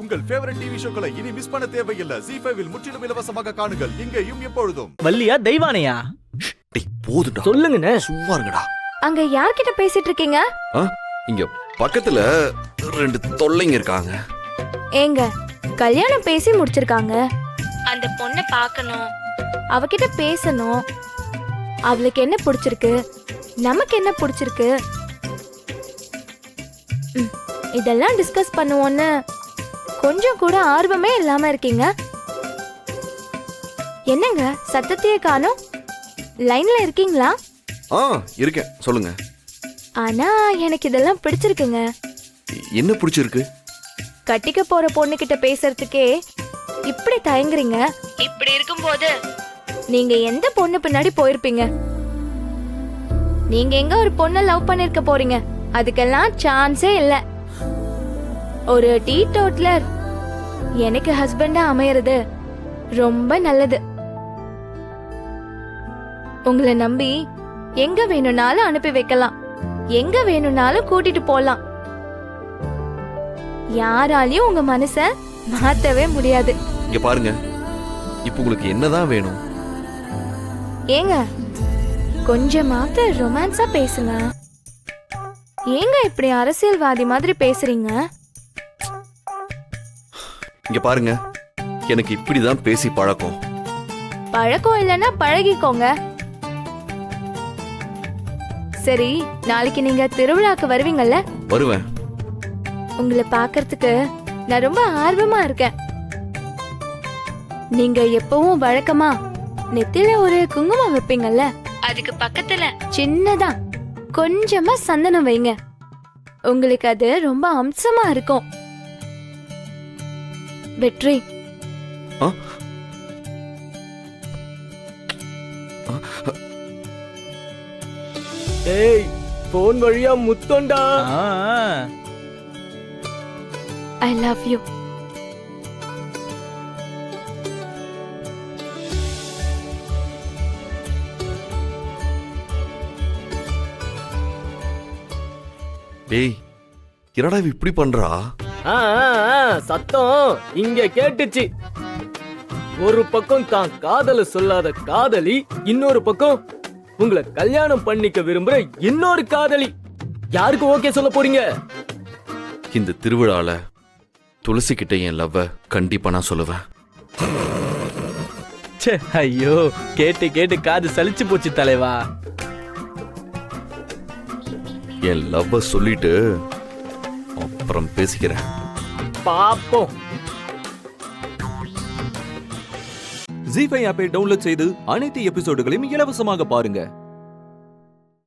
உங்கள் favourite TV ஷோக்களை இனி miss பண்ண தேவையில்லை. ZEE5 இல் முற்றிலும் இலவசமாக காணுங்கள். இங்கேயும் எப்பொழுதும். வள்ளியா தெய்வானையா? டேய் போதுடா. சொல்லுங்கண்ணே. சும்மா இருங்கடா. அங்க யார்கிட்ட பேசிட்டு இருக்கீங்க? இங்க பக்கத்துல 2 தொல்லைங்க இருக்காங்க. ஏங்க கல்யாணம் பேசி முடிச்சிருக்காங்க. அந்த பொண்ணை பார்க்கணும், அவகிட்ட பேசணும். அவளுக்கு என்ன பிடிச்சிருக்கு, நமக்கு என்ன பிடிச்சிருக்கு, இதெல்லாம் டிஸ்கஸ் பண்ணுவோன்னு கொஞ்சம் கூட ஆர்வமே இல்லாம இருக்கீங்க. என்னங்க சத்தத்தையே காணோம்? லைன்ல இருக்கீங்களா? இருக்கேன், சொல்லுங்க. ஆனா எனக்கு இதெல்லாம் பிடிச்சிருக்குங்க. என்ன பிடிச்சிருக்கு? கட்டிக்க போற பொண்ணுகிட்ட பேசுறதுக்கே இப்படி தயங்குறீங்க. இப்படி இருக்கும்போது நீங்க எந்த பொண்ணு பின்னாடி போயிருப்பீங்க? நீங்க எங்க ஒரு பொண்ணை லவ் பண்ணிருக்க போறீங்க? அதுக்கெல்லாம் சான்ஸே இல்ல. ஒரு டீ டோட்லர் எனக்கு ஹஸ்பண்டா அமையறது ரொம்ப நல்லது. உங்களை நம்பி எங்க வேணும்னாலும் அனுப்பி வைக்கலாம், எங்க வேணும்னாலும் கூட்டிட்டு போலாம். யாராலையும் உங்க மனச மாத்தவே முடியாது. இங்க பாருங்க, இப்போ உங்களுக்கு என்னதான் வேணும்? ஏங்க கொஞ்சமாவது ரொமான்ஸா பேசுங்க. ஏங்க இப்படி அரசியல்வாதி மாதிரி பேசுறீங்க? இங்க பாருங்க, எனக்கு இப்படிதான் பேசி பழக்கம். பழக்கம் இல்லைன்னா பழகிக்கோங்க. சரி, நாளைக்கு நீங்க திருவிழாக்கு வருவீங்கல்ல? வருவேன். உங்களை பாக்குறதுக்கு நான் ரொம்ப ஆர்வமா இருக்கேன். நீங்க எப்பவும் வழக்கமா நெத்தில ஒரு குங்குமம் வைப்பீங்கல்ல, அதுக்கு பக்கத்துல சின்னதா கொஞ்சமா சந்தனம் வைங்க. உங்களுக்கு அது ரொம்ப அம்சமா இருக்கும். வெற்றி. ஏய், போன் வழியா முத்தோண்டா. I love you. டேய், என்னடா இப்படி பண்றா? சத்தம் இங்க கேட்டுச்சு. ஒரு பக்கம் தான் காதல சொல்லாத காதலி, இன்னொரு பக்கம் உங்களை கல்யாணம் பண்ணிக்க விரும்புற இன்னொரு காதலி. யாருக்கு ஓகே சொல்ல போறீங்க? இந்த திருவிழால துளசி கிட்ட என் லவ்வ கண்டிப்பா நான் சொல்லுவேன். ஐயோ, கேட்டு கேட்டு காது சலிச்சு போச்சு தலைவா. என் லவ்வ சொல்லிட்டு அப்புறம் பேசிக்கிறேன். பாப்போம். ZEE5 ஆப்பை டவுன்லோட் செய்து அனைத்து எபிசோடுகளையும் இலவசமாக பாருங்க.